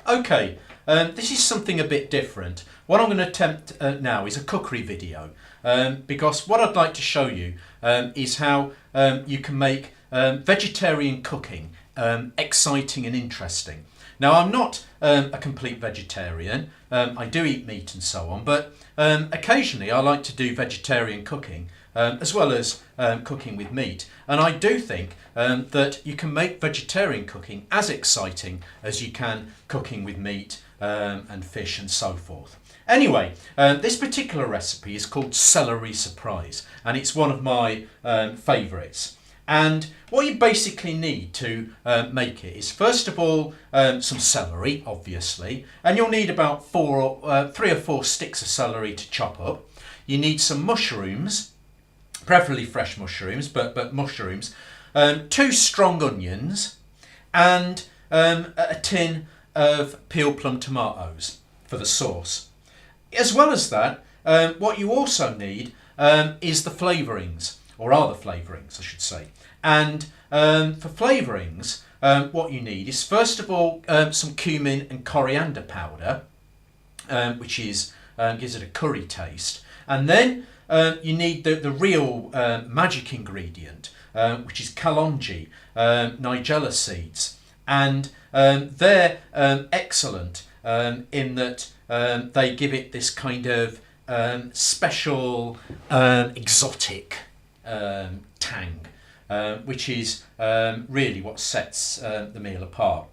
Okay, this is something a bit different. What I'm going to attempt now is a cookery video, because what I'd like to show you is how you can make vegetarian cooking exciting and interesting. Now, I'm not a complete vegetarian. I do eat meat and so on, but occasionally I like to do vegetarian cooking as well as cooking with meat. And I do think that you can make vegetarian cooking as exciting as you can cooking with meat and fish and so forth. Anyway, this particular recipe is called Celery Surprise, and it's one of my favourites. And what you basically need to make it is, first of all, some celery, obviously, and you'll need about 3 or 4 sticks of celery to chop up. You need some mushrooms, preferably fresh mushrooms, but mushrooms, 2 strong onions, and a tin of peeled plum tomatoes for the sauce. As well as that, what you also need is the flavourings, or are the flavourings, I should say. And for flavourings, what you need is, first of all, some cumin and coriander powder, which is gives it a curry taste. And then you need the real magic ingredient, which is kalonji, nigella seeds. And they're excellent in that they give it this kind of special exotic tang, which is really what sets the meal apart.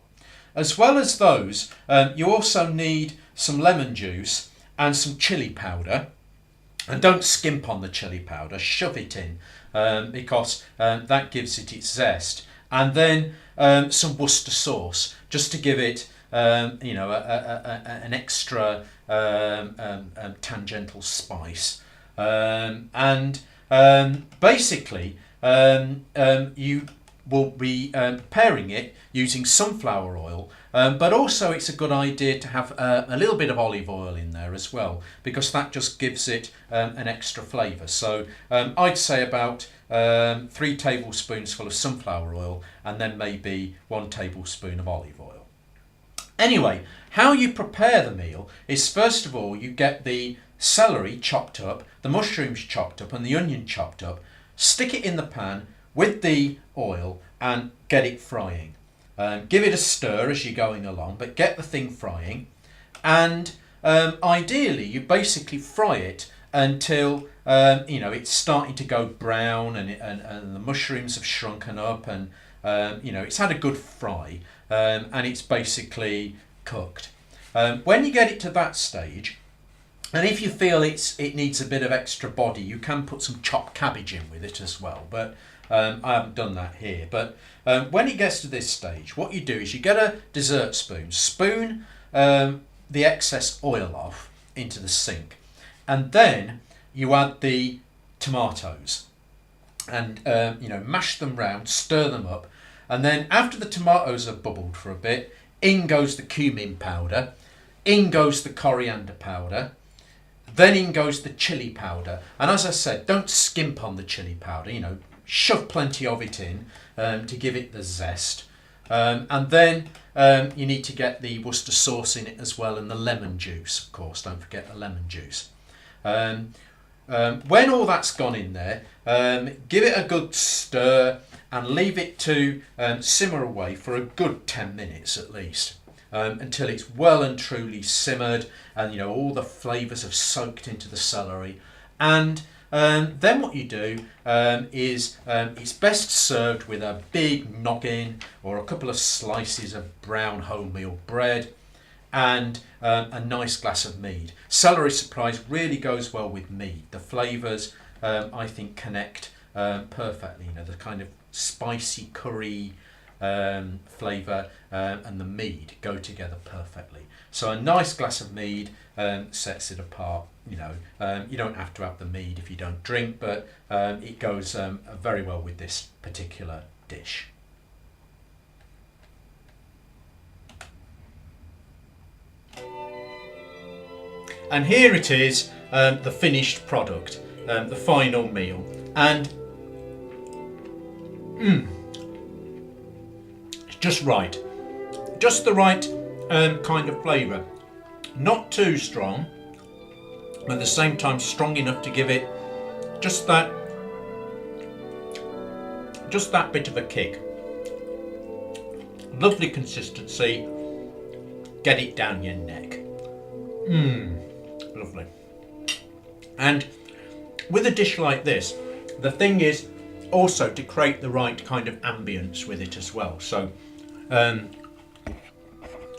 As well as those, you also need some lemon juice and some chili powder. And don't skimp on the chili powder, shove it in, because that gives it its zest. And then some Worcester sauce, just to give it an extra tangential spice. Basically, you will be preparing it using sunflower oil, but also it's a good idea to have a little bit of olive oil in there as well, because that just gives it an extra flavour. So I'd say about 3 tablespoons full of sunflower oil, and then maybe 1 tablespoon of olive oil. Anyway, how you prepare the meal is, first of all, you get the celery chopped up, the mushrooms chopped up, and the onion chopped up. Stick it in the pan with the oil and get it frying. Give it a stir as you're going along, but get the thing frying. And ideally, you basically fry it until it's starting to go brown, and the mushrooms have shrunken up, and it's had a good fry, and it's basically cooked. When you get it to that stage, and if you feel it needs a bit of extra body, you can put some chopped cabbage in with it as well, but I haven't done that here. But when it gets to this stage, what you do is you get a dessert spoon the excess oil off into the sink, and then you add the tomatoes and mash them round, stir them up, and then after the tomatoes have bubbled for a bit, in goes the cumin powder, in goes the coriander powder, then in goes the chili powder. And as I said, don't skimp on the chili powder, shove plenty of it in to give it the zest. And then you need to get the Worcester sauce in it as well, and the lemon juice, of course, don't forget the lemon juice. When all that's gone in there, give it a good stir and leave it to simmer away for a good 10 minutes at least, until it's well and truly simmered, and all the flavours have soaked into the celery. And then what you do is it's best served with a big noggin or a couple of slices of brown wholemeal bread and a nice glass of mead. Celery Surprise really goes well with mead. The flavours, I think, connect perfectly. The kind of spicy curry flavour and the mead go together perfectly. So a nice glass of mead sets it apart. You don't have to have the mead if you don't drink, but it goes very well with this particular dish. And here it is, the finished product, the final meal. And it's just right. Just the right kind of flavour. Not too strong, but at the same time strong enough to give it just that bit of a kick. Lovely consistency. Get it down your neck. Lovely. And with a dish like this, the thing is also to create the right kind of ambience with it as well. So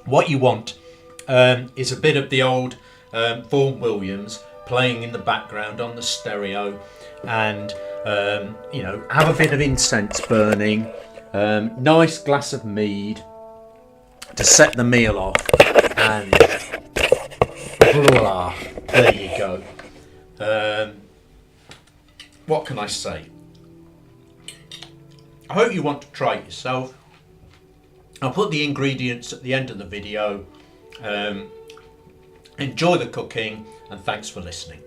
what you want is a bit of the old Vaughan Williams playing in the background on the stereo, and you know, have a bit of incense burning, nice glass of mead to set the meal off, and voila, there you go. What can I say? I hope you want to try it yourself. I'll put the ingredients at the end of the video. Enjoy the cooking, and thanks for listening.